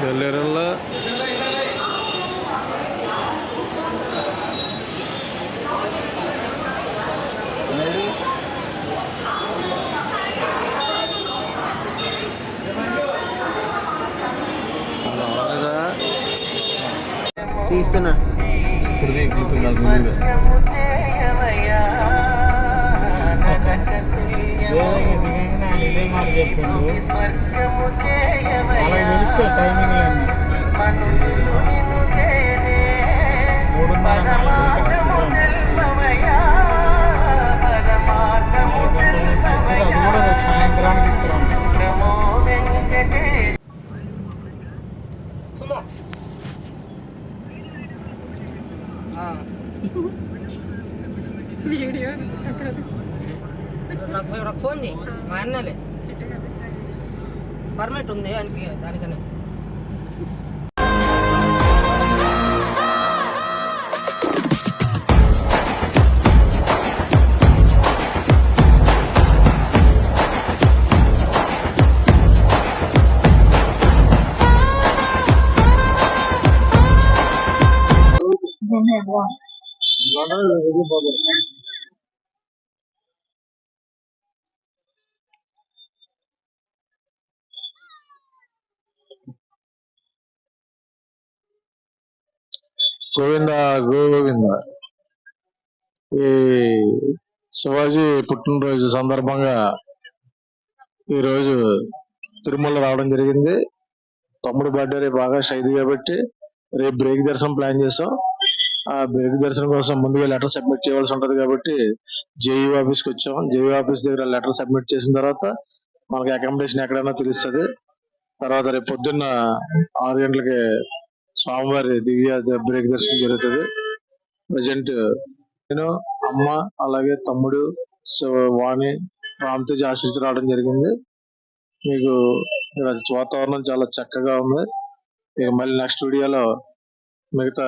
వెళ్ళేరల్లా తీస్తున్నా అలా తెలుస్తే టైమింగ్ మూడున్నర అది కూడా రేపు సాయంత్రానికి ఇస్తున్నాం. వీడియో నాకు ఫోన్ చేయి మా అన్నలే పర్మిట్ ఉంది ఆయనకి దానికనే గోవింద గోవింద. ఈ శివాజీ పుట్టినరోజు సందర్భంగా ఈరోజు తిరుమల రావడం జరిగింది. తమ్ముడు బర్త్డే రేపు ఆగస్ట్ 5 కాబట్టి రేపు బ్రేక్ దర్శనం ప్లాన్ చేసాం. ఆ బ్రేక్ దర్శనం కోసం ముందుగా లెటర్ సబ్మిట్ చేయవలసి ఉంటది కాబట్టి జేఈఓ ఆఫీస్కి వచ్చాం. జేఈఓ ఆఫీస్ దగ్గర లెటర్ సబ్మిట్ చేసిన తర్వాత మనకి అకామిడేషన్ ఎక్కడైనా తెలుస్తుంది. తర్వాత రేపు పొద్దున్న 6 గంటలకి స్వామివారి దివ్య బ్రేక్ దర్శనం జరుగుతుంది. ప్రజెంట్ నేను, అమ్మ, అలాగే తమ్ముడు, వాణి, రామ్తేజ్ ఆశీస్సు రావడం జరిగింది. మీకు వాతావరణం చాలా చక్కగా ఉంది. ఇక మళ్ళీ నెక్స్ట్ వీడియోలో మిగతా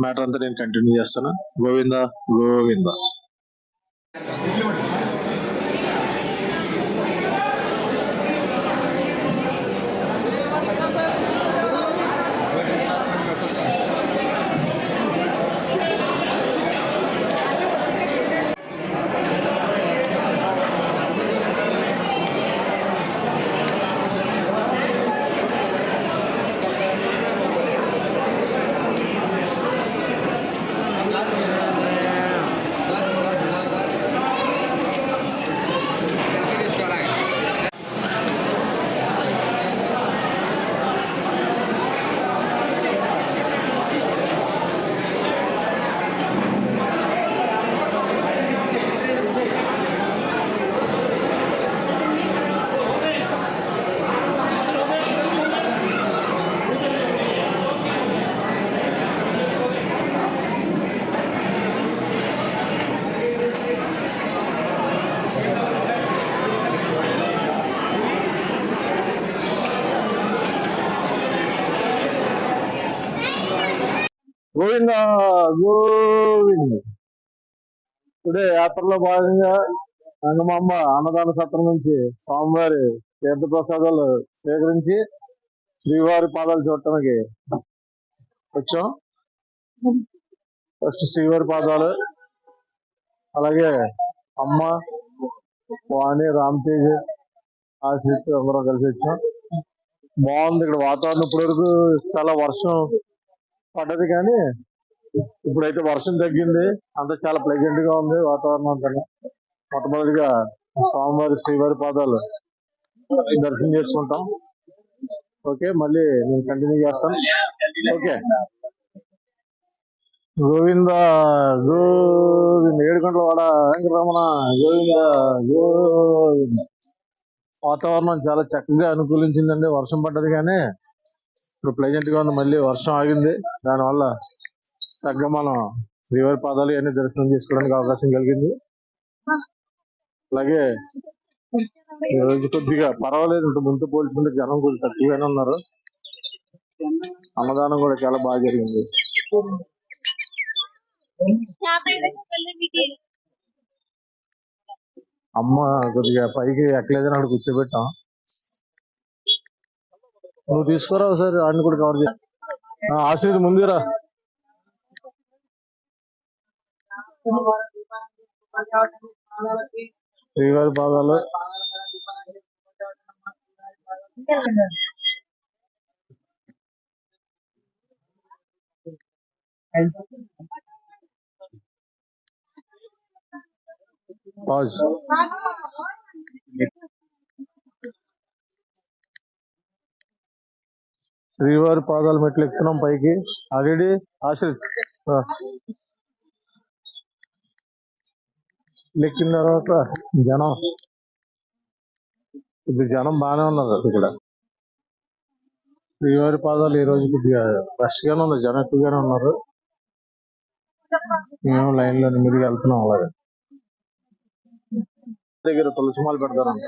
మ్యాటర్ అంతా నేను కంటిన్యూ చేస్తాను. గోవింద గోవింద. గోవింద గోవింద. టుడే యాత్రలో భాగంగా రంగమాంబ అన్నదాన సత్రం నుంచి స్వామివారి తీర్థప్రసాదాలు స్వీకరించి శ్రీవారి పాదాలు చూడటానికి వచ్చాం. ఫస్ట్ శ్రీవారి పాదాలు, అలాగే అమ్మ, వాణి, రామ్తేజ్ ఆశీస్సు అందరం కలిసి వచ్చాం. బాగుంది ఇక్కడ వాతావరణం. ఇప్పటి వరకు చాలా వర్షం పడ్డది కానీ ఇప్పుడైతే వర్షం తగ్గింది. అంతా చాలా ప్లెజెంట్ గా ఉంది వాతావరణం అంతా. మొట్టమొదటిగా స్వామివారి శ్రీవారి పాదాలు దర్శనం చేసుకుంటాం. ఓకే, మళ్ళీ నేను కంటిన్యూ చేస్తాను. ఓకే. గోవింద గోవింద. 7 గంటల వాడ వెంకటరమణ. గోవింద గోవింద. వాతావరణం చాలా చక్కగా అనుకూలించిందండి. వర్షం పడ్డది కానీ ఇప్పుడు ప్లెజెంట్ గా ఉంది. మళ్ళీ వర్షం ఆగింది. దానివల్ల చక్కగా మనం శ్రీవారి పాదాలు అన్ని దర్శనం చేసుకోవడానికి అవకాశం కలిగింది. అలాగే ఈ రోజు కొద్దిగా పర్వాలేదు, ముందు పోల్చుకుంటే జనం కొద్దిగా తక్కువగానే ఉన్నారు. అన్నదానం కూడా చాలా బాగా జరిగింది. అమ్మ కొద్దిగా పైకి ఎక్కలేదని అక్కడ కూర్చోబెట్టాం. నువ్వు తీసుకురా ఒకసారి ఆడిని కూడా కవర్ చేయి. ఆశ్రది ముందురా. శ్రీవారి పాదాలు. పాజ్. శ్రీవారి పాదాలు మెట్లు ఎక్కుతున్నాం పైకి. ఆల్రెడీ ఆశ్రిత్ ఎక్కిన తర్వాత జనం, ఇది జనం బాగానే ఉన్నారు ఇక్కడ. శ్రీవారి పాదాలు ఈ రోజు కొద్దిగా రష్ గానే ఉంది, జనం ఎక్కువగానే ఉన్నారు. మేము లైన్ లో నిమిదిగా వెళ్తున్నాం. అలాగే దగ్గర తులసి మాలు పెడతారంట.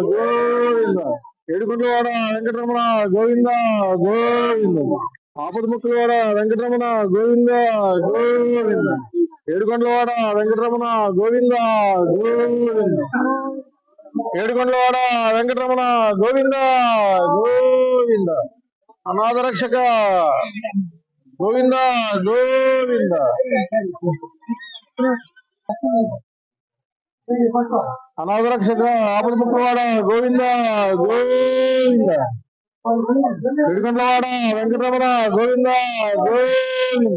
గోవింద ఏడుకొండవాడ వెంకటరమణ గోవింద గోవింద. ఆపద ముక్కులవాడ వెంకటరమణ గోవింద గోవింద. ఏడుకొండలవాడ వెంకటరమణ గోవింద గోవింద. ఏడుకొండలవాడ వెంకటరమణ గోవింద గోవింద. అనాథ రక్షక గోవింద గోవింద. అనాథ రక్షక ఆపద ముక్కులవాడ గోవింద గోవింద. ఏడుకొండలవాడ వెంకటరమణ గోవింద గోవింద.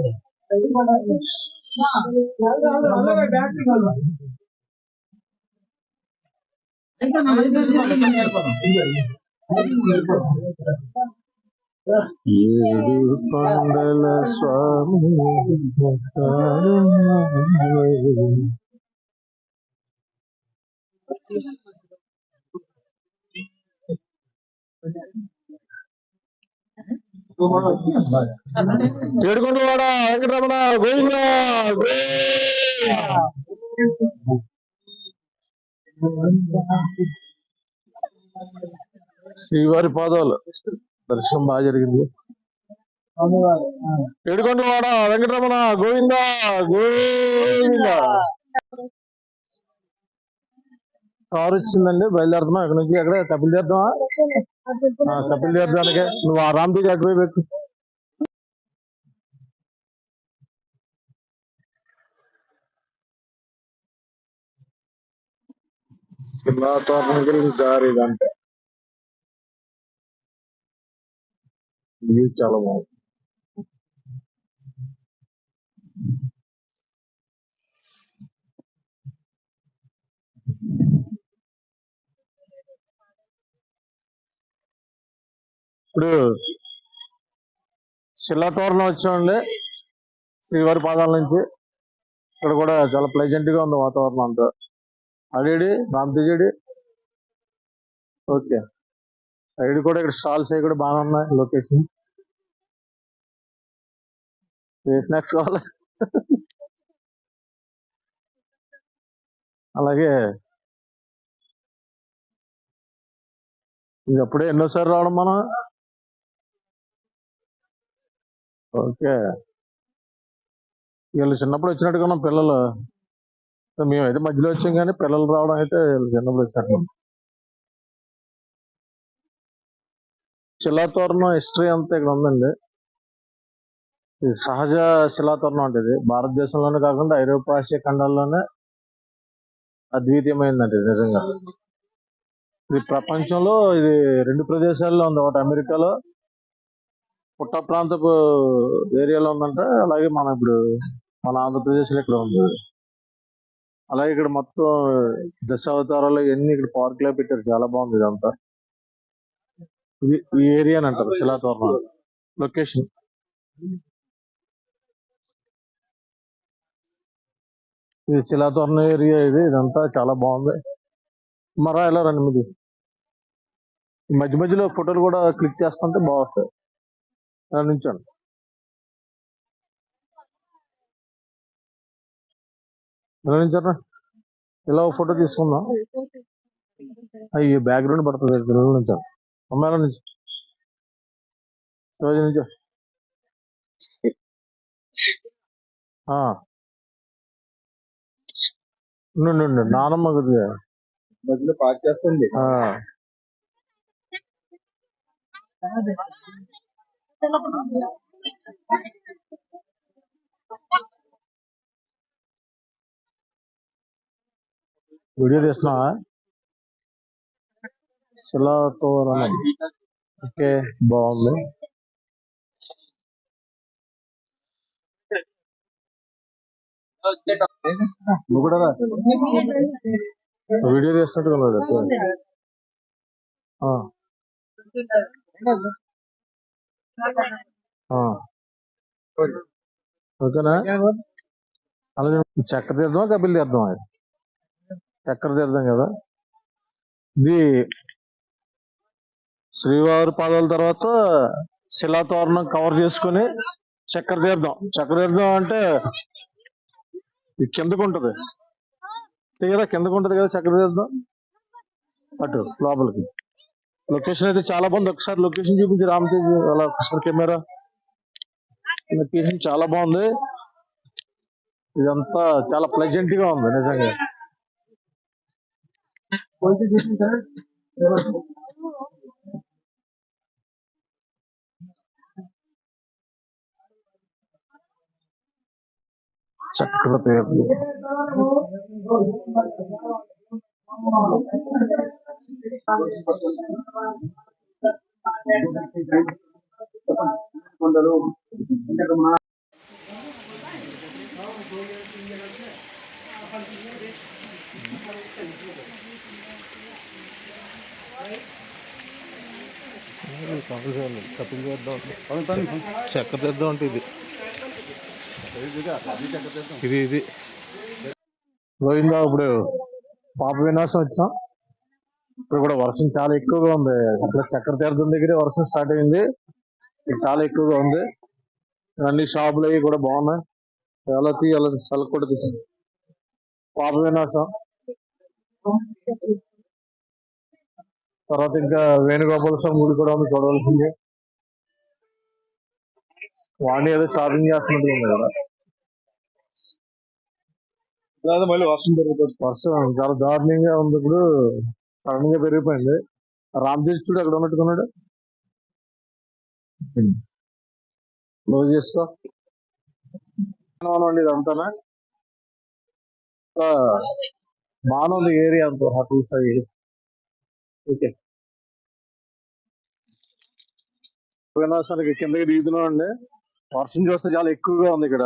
ఏడు కొండల స్వామి ఏడుకొండలవాడ వెంకటరమణ గోవింద శ్రీవారి పాదాలు దర్శనం బాగా జరిగింది. ఏడుకొండలవాడ వెంకటరమణ గోవింద గోవింద. కారు వచ్చిందండి, బయలుదేరుతున్నాం. ఇక్కడ నుంచి ఎక్కడ కపిల్ తీర్థమా? కపిల్ తీర్థానికే. నువ్వు ఆ రాంపీకి ఎక్కడ పెట్టు. దారి ఇదంటే చాలా బాగుంది. ఇప్పుడు శిలాతోరణం వచ్చామండి శ్రీవారి పాదాల నుంచి. ఇక్కడ కూడా చాలా ప్లెజెంట్ గా ఉంది వాతావరణం అంతా. అదేడి రామతేజడి. ఓకే, సైడ్ కూడా ఇక్కడ స్టాల్స్ అవి కూడా బాగానే ఉన్నాయి. లొకేషన్ ఏ స్నాక్స్ కావాలి. అలాగే ఇది అప్పుడే ఎన్నోసారి రావడం మనం. ఓకే, వీళ్ళు చిన్నప్పుడు వచ్చినట్టుగా పిల్లలు. మేమైతే మధ్యలో వచ్చాం కానీ పిల్లలు రావడం అయితే వీళ్ళు చిన్నప్పుడు వచ్చినట్టు. శిలాతోరణం హిస్టరీ అంతా ఇక్కడ ఉందండి. ఇది సహజ శిలాతోరణం అంటే ఇది భారతదేశంలోనే కాకుండా ఐరోపాసియా ఖండాల్లోనే అద్వితీయమైందండి నిజంగా. ఇది ప్రపంచంలో ఇది 2 ప్రదేశాల్లో ఉంది. ఒకటి అమెరికాలో పుట్ట ప్రాంతపు ఏరియాలో ఉందంట. అలాగే మన ఆంధ్రప్రదేశ్లో ఇక్కడ ఉంది. అలాగే ఇక్కడ మొత్తం దశావతారాలు ఇవన్నీ ఇక్కడ పార్క్ లో పెట్టారు. చాలా బాగుంది ఇదంతా. ఇది ఈ ఏరియా అని అంటారు శిలాతోరణం లొకేషన్. ఇది శిలాతోరణం ఏరియా. ఇదంతా చాలా బాగుంది. మరా ఎలా రండి మీది. మధ్య మధ్యలో ఫోటోలు కూడా క్లిక్ చేస్తుంటే బాగుంటాయి. నుంచండి. ఎలా నుంచారా? ఇలా ఒక ఫోటో తీసుకుందాం. అయ్యి బ్యాక్గ్రౌండ్ పడుతుంది. నుంచాను అమ్మాయిల నుంచి శివాజీ నుంచి. నానమ్మ కొద్దిగా మధ్యలో పాస్ చేస్తుంది. ఆ, వీడియో తీస్తున్నావా? శిలాతోరణం. ఓకే, బాగుంది. నువ్వు కూడా రా. వీడియో తీస్తున్నట్టుగా ఉన్నాడు. ఆ, ఆ, ఓకేనా? అలాగే చక్కెర తీర్థం కపిల్ తీర్థం. అది చక్కెర తీర్థం కదా. ఇది శ్రీవారి పాదాల తర్వాత శిలాతోరణం కవర్ చేసుకుని చక్కెర తీర్థం. చక్కెర తీర్థం అంటే ఇది కిందకు ఉంటది కదా, కిందకు ఉంటది కదా చక్కెర తీర్థం. అటు లోపలికి లొకేషన్ అయితే చాలా బాగుంది. ఒకసారి లొకేషన్ చూపించి రామతేజ్, అలా ఒకసారి కెమెరా. లొకేషన్ చాలా బాగుంది. ఇదంతా చాలా ప్లెజెంట్ గా ఉంది నిజంగా. చక్కెర తీర్థం. కపిల్ తీర్థం, చక్కెర తీర్థం అంటే ఇది ఇది ఇది గోవిందా. ఇప్పుడు పాప వినాశం వచ్చాం. ఇప్పుడు కూడా వర్షం చాలా ఎక్కువగా ఉంది. అక్కడ చక్కెర తీర్థం దగ్గరే వర్షం స్టార్ట్ అయింది. ఇది చాలా ఎక్కువగా ఉంది. అన్ని షాపులు అవి కూడా బాగున్నాయి. ఎలా తీయాలి చల్లకూడదు. పాప వినాశం తర్వాత ఇంకా వేణుగోపాల స్వామి గుడి కూడా ఉంది, చూడవలసింది. వాణి ఏదో షాపింగ్ చేస్తున్నట్టు ఉంది కదా. మళ్ళీ వర్షం పెరుగుతుంది. వర్షం చాలా దారుణంగా ఉంది. ఇప్పుడు సడన్ గా పెరిగిపోయింది. రామతేజ్ చూడు అక్కడ ఉన్నట్టుకున్నాడు. క్లోజ్ చేసుకో. అండి ఇదంతానా బాగానే ఉంది ఏరియా అంతా, హోటల్స్ అవి. ఓకే, వినాశానికి కిందకి దిగుతున్నాం అండి. వర్షం చూస్తే చాలా ఎక్కువగా ఉంది ఇక్కడ.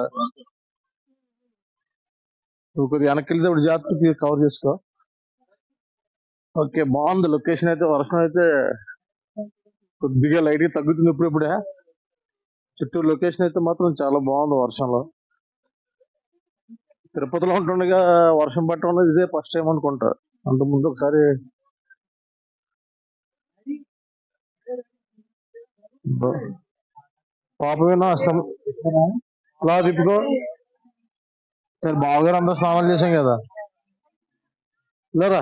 నువ్వు కొద్దిగా వెనక్కి వెళ్తే ఇప్పుడు జాగ్రత్త కవర్ చేసుకో. ఓకే, బాగుంది లొకేషన్ అయితే. వర్షం అయితే కొద్దిగా లైట్ గా తగ్గుతుంది ఇప్పుడే. చుట్టూ లొకేషన్ అయితే మాత్రం చాలా బాగుంది వర్షంలో. తిరుపతిలో ఉంటుండగా వర్షం పట్టడం ఇదే ఫస్ట్ టైం అనుకుంటా. అంతకుముందు ఒకసారి పాప వినాశం అలా తిప్పుకో. సరే, బావగారు అందరూ స్నానాలు చేశాం కదా. లేరా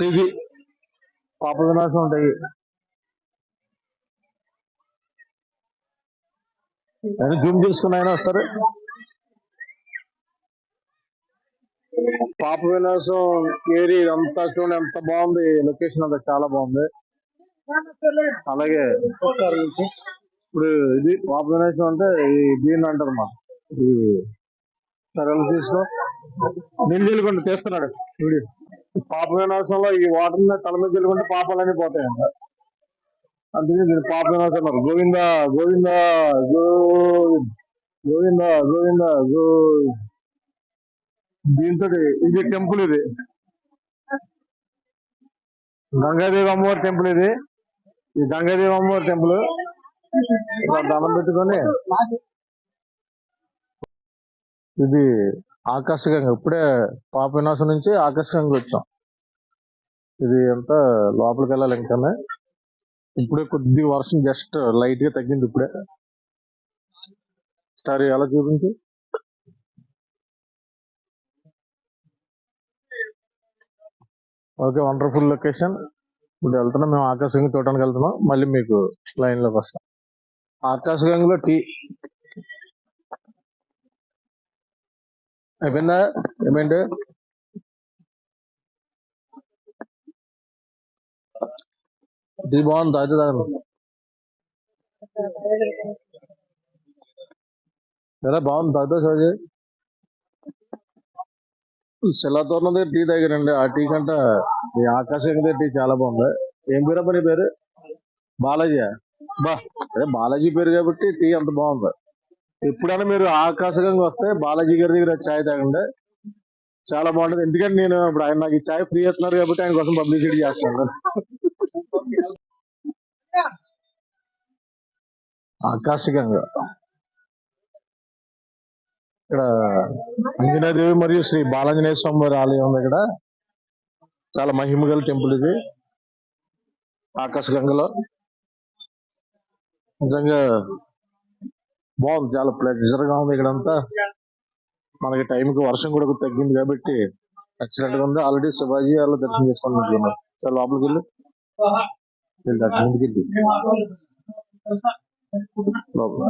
ఇది పాప వినాశం ఉంటాయి. జూమ్ చేసుకుని అయినా వస్తారు. పాప వినాశం ఏరియా ఇదంతా చూడండి ఎంత బాగుంది. లొకేషన్ అంతా చాలా బాగుంది. అలాగే ఇప్పుడు ఇది పాప వినాశం అంటే ఈ దీన్ని అంటారు మా ఈ సరళ తీసుకో. నీళ్ళు చల్లుకుంటూ తీస్తున్నాడు వీడియో. పాప వినాశంలో ఈ వాటర్ తల మీద చల్లుకుంటే పాపాలన్నీ పోతాయంట. అందుకే దీన్ని పాప వినాశం అన్నారు. గోవింద గోవింద గోవింద గోవింద గో. దీంతో ఇది టెంపుల్, ఇది గంగాదేవి అమ్మవారి టెంపుల్. ఇది గంగాదేవి అమ్మవారి టెంపుల్. దండం పెట్టుకొని ఇది ఆకాశగంగా. ఇప్పుడే పాప వినాశం నుంచి ఆకాశగంగా వచ్చాం. ఇది అంతా లోపలికి వెళ్ళాలి ఇంకానే. ఇప్పుడే కొద్దిగా వర్షం జస్ట్ లైట్ గా తగ్గింది ఇప్పుడే. సరే అలా చూపించి. Okay, wonderful location. ఇప్పుడు వెళ్తున్నాం మేము ఆకాశగంగా చూడటానికి వెళ్తున్నాం. మళ్ళీ మీకు లైన్ లోకి వస్తాం. ఆకాశగంగలో టీ అయిపోయిందా? ఏమేంటి టీ బాగుంది, తాగితే తాగను. ఎలా బాగుంది, తాగితే సోజీ. శిలాతోరణం దగ్గర టీ తాగారండి. ఆ టీ కంటే ఈ ఆకాశం దగ్గర టీ చాలా బాగుంది. ఏం పేరు నీ పేరు? బాలాజీ. బా, అదే బాలాజీ పేరు కాబట్టి టీ అంత బాగుంది. ఎప్పుడైనా మీరు ఆకాశంగా వస్తే బాలాజీ గారి దగ్గర చాయ్ తాగండి, చాలా బాగుంటది. ఎందుకంటే నేను ఇప్పుడు ఆయన నాకు ఈ చాయ్ ఫ్రీ ఇస్తున్నారు కాబట్టి ఆయన కోసం పబ్లిసిటీ చేస్తున్నాను. ఆకాశగంగా ఇక్కడ అంజనాదేవి మరియు శ్రీ బాలాంజనేయ స్వామి వారి ఆలయం ఉంది. ఇక్కడ చాలా మహిమ గల టెంపుల్ ఇది ఆకాశగంగలో. నిజంగా బాగుంది, చాలా ప్లెజర్ గా ఉంది ఇక్కడంతా. మనకి టైంకి వర్షం కూడా తగ్గింది కాబట్టి ఎక్సలెంట్ గా ఉంది. ఆల్రెడీ శివాజీ వాళ్ళు దర్శనం చేసుకున్నట్టున్నారు. చాలా లోపలికి వెళ్ళి ముందుకెళ్ళి లోపల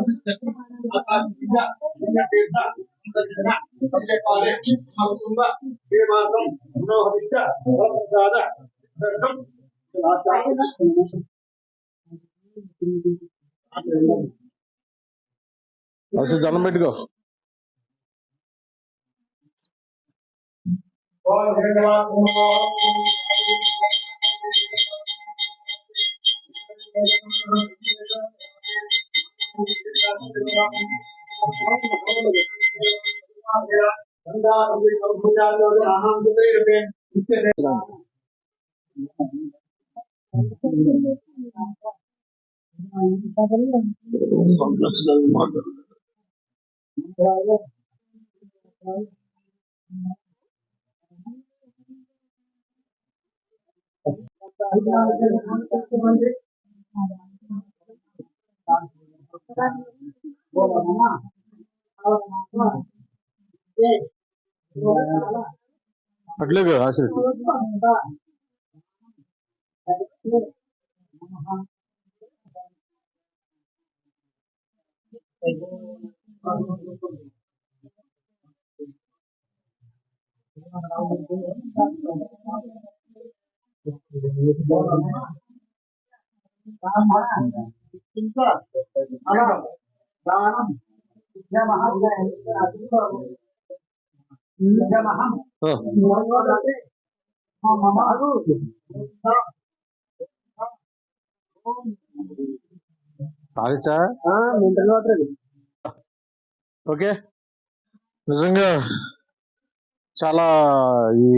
అసలు దండం పెట్టుకో. అట్లేదు అసలు తాగచ్చా. ఓకే, నిజంగా చాలా ఈ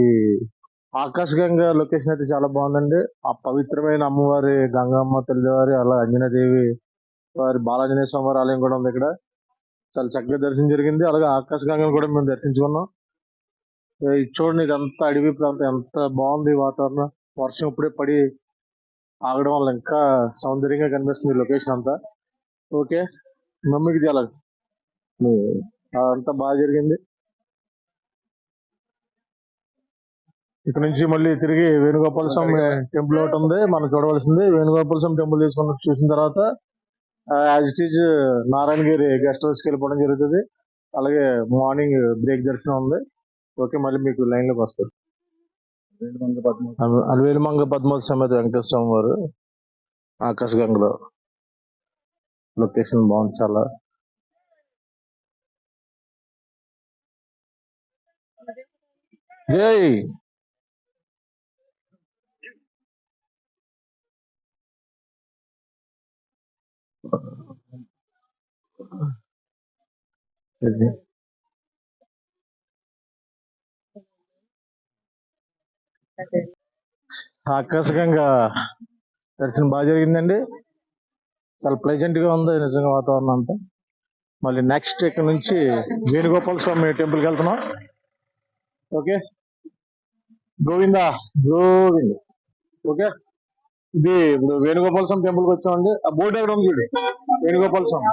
ఆకాశగంగా లొకేషన్ అయితే చాలా బాగుందండి. ఆ పవిత్రమైన అమ్మవారి గంగమ్మ తల్లివారి, అలా అంజనాదేవి వారి బాలాంజనేయ స్వామి వారి ఆలయం కూడా ఉంది ఇక్కడ. చాలా చక్కగా దర్శనం జరిగింది. అలాగే ఆకాశగంగను కూడా మేము దర్శించుకున్నాం. ఇది చూడండి, ఇదంతా అడవి ప్రాంతం, ఎంత బాగుంది వాతావరణం. వర్షం ఇప్పుడే పడి ఆగడం వల్ల ఇంకా సౌందర్యంగా కనిపిస్తుంది ఈ లొకేషన్ అంతా. ఓకే, మమ్మీకి చాలా అంతా బాగా జరిగింది. ఇక్కడ నుంచి మళ్ళీ తిరిగి వేణుగోపాల స్వామి టెంపుల్ ఒకటి ఉంది మనం చూడవలసింది. వేణుగోపాల స్వామి టెంపుల్ చూసిన తర్వాత as it is Narayanagiri guest హౌస్కి వెళ్ళిపోవడం జరుగుతుంది. అలాగే మార్నింగ్ బ్రేక్ దర్శనం ఉంది. ఓకే, మళ్ళీ మీకు లైన్ లోకి వస్తుంది. అలవేలుమంగ పద్మావతి సమేత వెంకటేశ్వర స్వామి వారు ఆకాశగంగలో లొకేషన్ బాగుంది చాలా. జై ఆకాశగంగా దర్శనం బాగా జరిగిందండి. చాలా ప్లెజెంట్ గా ఉంది నిజంగా వాతావరణం అంతా. మళ్ళీ నెక్స్ట్ ఇక్కడ నుంచి వేణుగోపాల స్వామి టెంపుల్కి వెళ్తున్నాం. ఓకే, గోవిందా గోవింద. ఓకే, ఇది ఇప్పుడు వేణుగోపాల స్వామి టెంపుల్కి వచ్చామండి. ఆ బోర్డు ఎక్కడ ఉంది చూడు, వేణుగోపాల స్వామి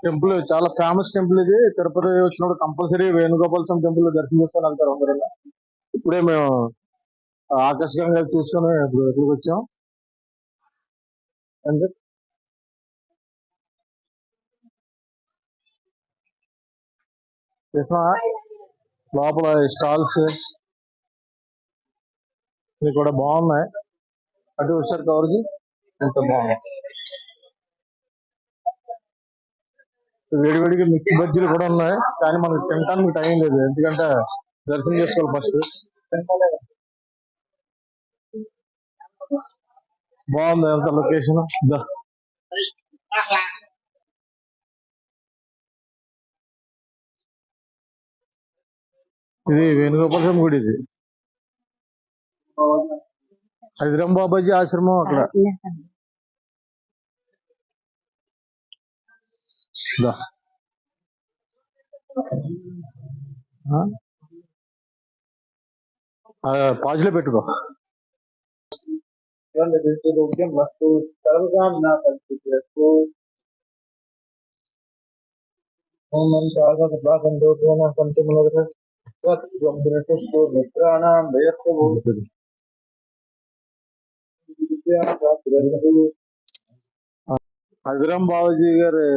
టెంపుల్ చాలా ఫేమస్ టెంపుల్ ఇది. తిరుపతి వచ్చినప్పుడు కంపల్సరీ వేణుగోపాల స్వామి టెంపుల్ దర్శనం చేసుకొని వెళ్తారు అందరూ. ఇప్పుడే మేము ఆకాశగంగా చూసుకొని ఇప్పుడు ఎక్కడికి వచ్చాం అంటే లోపల స్టాల్స్ ఇవి కూడా బాగున్నాయి. అటు ఒకసారి కవర్కి ఎంత బాగున్నాయి. వేడివేడిగా మిర్చి బజ్జీలు కూడా ఉన్నాయి, కానీ మనకు తినడానికి టైం లేదు, ఎందుకంటే దర్శనం చేసుకోవాలి ఫస్ట్. బాగుంది ఎంత లొకేషన్. ఇది వేణుగోపాల స్వామి గుడి. ఇది హజరం బాబాజీ ఆశ్రమం అక్కడ. పాజులో పెట్టుకో. హజరం బాబాజీ గారి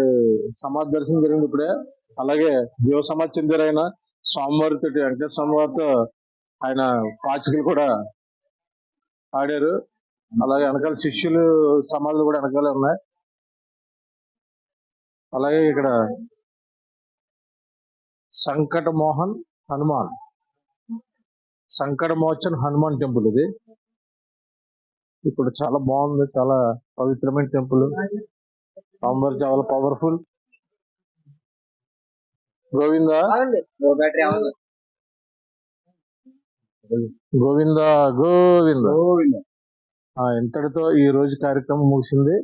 సమాధి దర్శనం జరిగింది ఇప్పుడే. అలాగే దేవ సమాధి చెందారు ఆయన. స్వామివారితో వెంకటేశ్వర స్వామి వారితో ఆయన పాచికలు కూడా ఆడారు. అలాగే వెనకాల శిష్యులు సమాధులు కూడా వెనకాలే ఉన్నాయి. అలాగే ఇక్కడ సంకట మోహన్ హనుమాన్, సంకట మోచన్ హనుమాన్ టెంపుల్. ఇది ఇప్పుడు చాలా బాగుంది, చాలా పవిత్రమైన టెంపుల్. స్వామివారు చాలా పవర్ఫుల్. గోవింద గోవింద గోవింద. ఇంతటితో ఈ రోజు కార్యక్రమం ముగిసింది.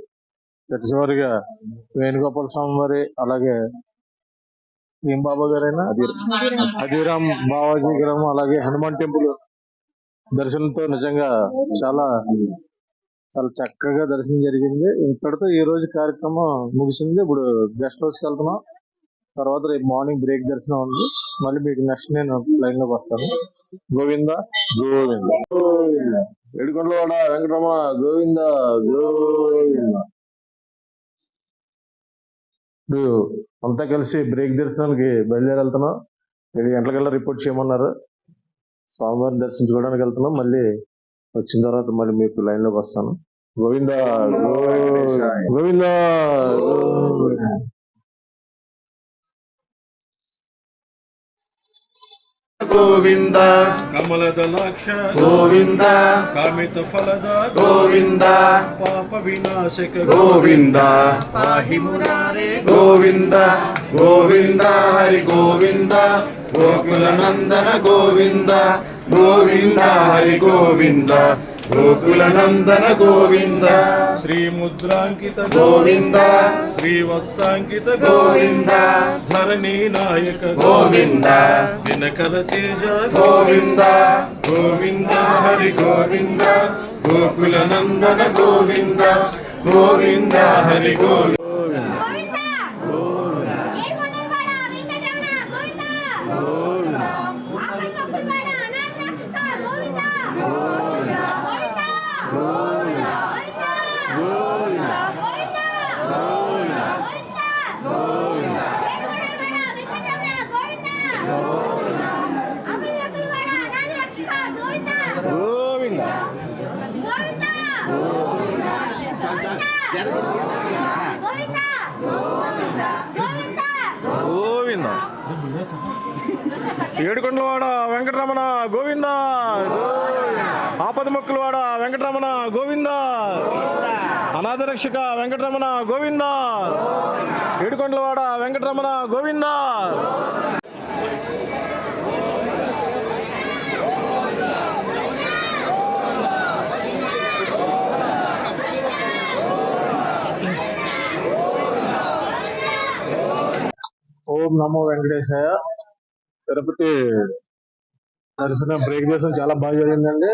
చివరిగా వేణుగోపాల స్వామి వారి, అలాగే ఏం బాబా గారైనా హదిరామ్ బాబాజీ గారు, అలాగే హనుమాన్ టెంపుల్ దర్శనంతో నిజంగా చాలా చాలా చక్కగా దర్శనం జరిగింది. ఇంతటితో ఈ రోజు కార్యక్రమం ముగిసింది. ఇప్పుడు గెస్ట్ హౌస్కి వెళ్తున్నాం. తర్వాత రేపు మార్నింగ్ బ్రేక్ దర్శనం ఉంది. మళ్ళీ మీకు నెక్స్ట్ నేను లైన్ లోకి వస్తాను. గోవింద గోవింద గోవింద. ఏడుకొండలవాడ వెంకటరమణ గోవింద గోవింద. ఇప్పుడు అంతా కలిసి బ్రేక్ దర్శనానికి బయలుదేరి వెళ్తున్నాం. 7 గంటలకల్లా రిపోర్ట్ చేయమన్నారు. స్వామివారిని దర్శించుకోవడానికి వెళ్తున్నాం. మళ్ళీ వచ్చిన తర్వాత మళ్ళీ మీకు లైన్ లోకి వస్తాను. గోవింద గోవింద. గోవింద కమలదలాక్ష గోవింద కామిత ఫలద గోవింద పాప వినాశక గోవింద పాహి మురారే గోవింద గోవింద హరి గోవింద గోకుల నందన గోవింద గోవింద హరి గోవింద గోకుల నందన గోవింద శ్రీ ముద్రాంకిత గోవింద శ్రీవత్సాంకిత గోవింద ధరణి నాయక గోవింద దినకర తేజ గోవింద గోవింద హరి గోవింద గోకుల నందన గోవింద గోవింద హరి గోవింద గోవింద. ఏడుకొండలవాడ వెంకటరమణ గోవింద. ఆపదముక్కులవాడ వెంకటరమణ గోవింద. అనాథ రక్షక వెంకటరమణ గోవింద. ఏడుకొండలవాడ వెంకటరమణ గోవింద. ఓం నమో వెంకటేశాయ. తిరుపతి దర్శనం బ్రేక్ దర్శనం చాలా బాగా జరిగిందండి.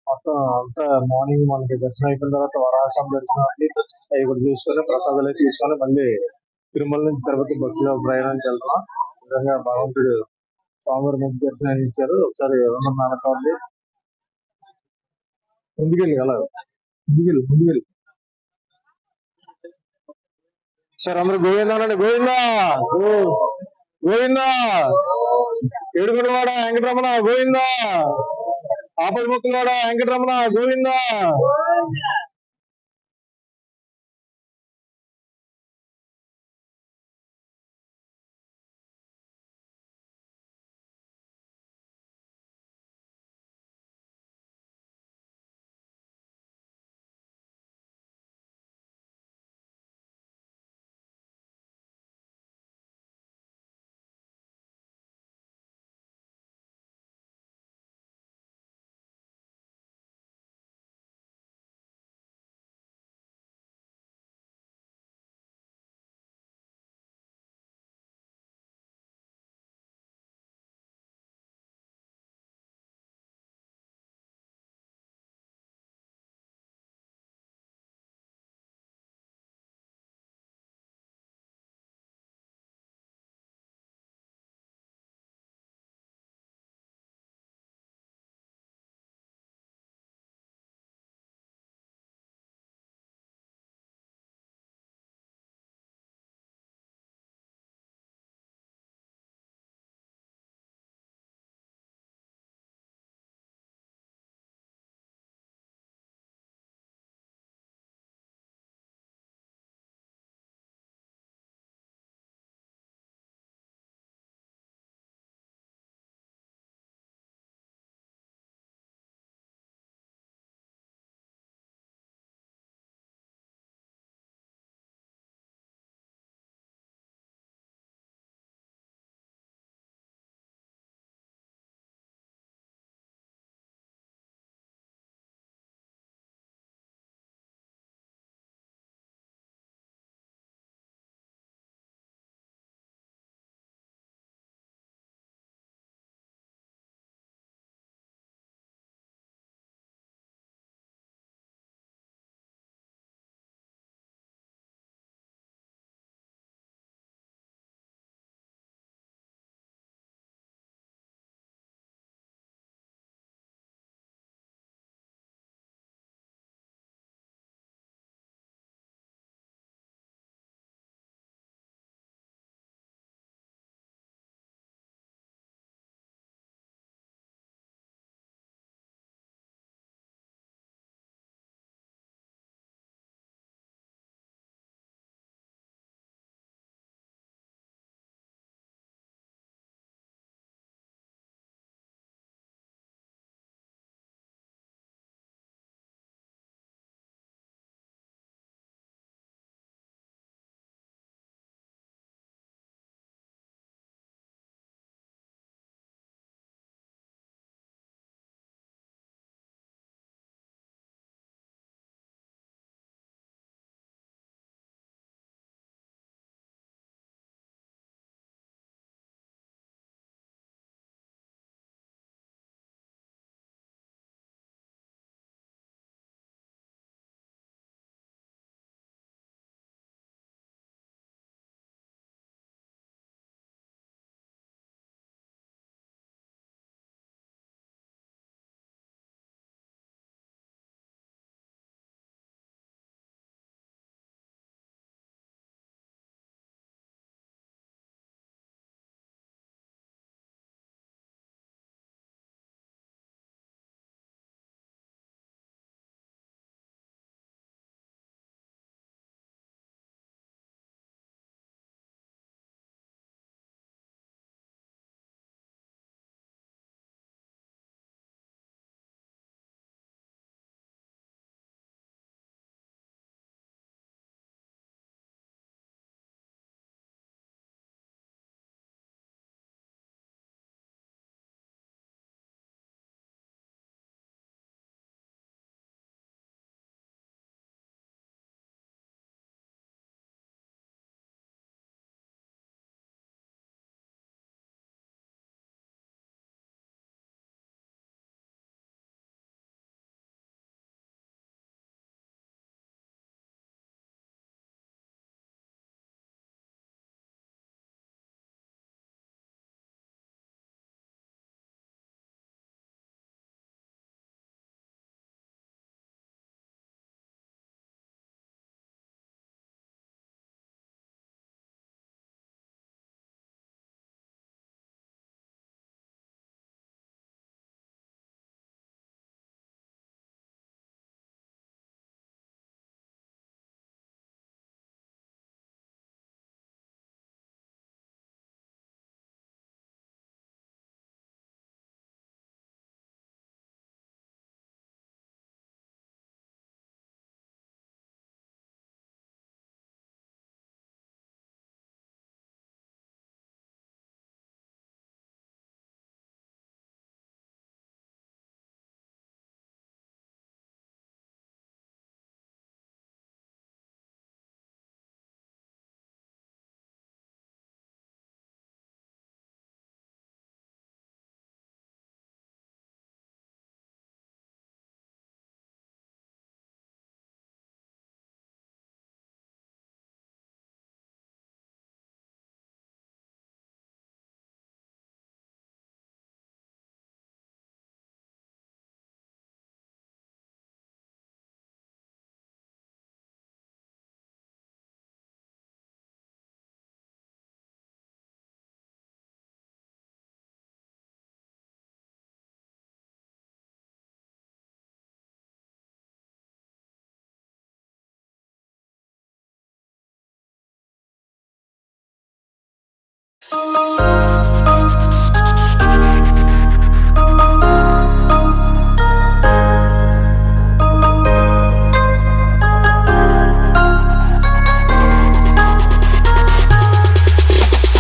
మొత్తం అంతా మార్నింగ్ మనకి దర్శనం అయిపోయిన తర్వాత వరాసం దర్శనం అవి కూడా చూసుకొని ప్రసాదాలు తీసుకొని మళ్ళీ తిరుమల నుంచి తిరుపతి బస్సులో ప్రయాణానికి వెళ్తున్నాం. నిజంగా భగవంతుడు స్వామివారి మంచి దర్శనం ఇచ్చారు. ఒకసారి ఎవరన్నా అనుకోండి. ముందుకెళ్ళి అలా ముందుకెళ్ళి సార్ అందరూ గోవిందానండి. గోవింద గోవింద. ఏడుకొండలవాడ వెంకటరమణ గోవింద. ఆపద ముక్కులాడ Venkataramana Govinda.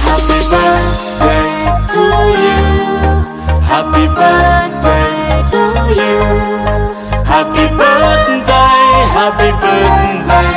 Happy birthday to you. Happy birthday to you. Happy birthday, happy birthday,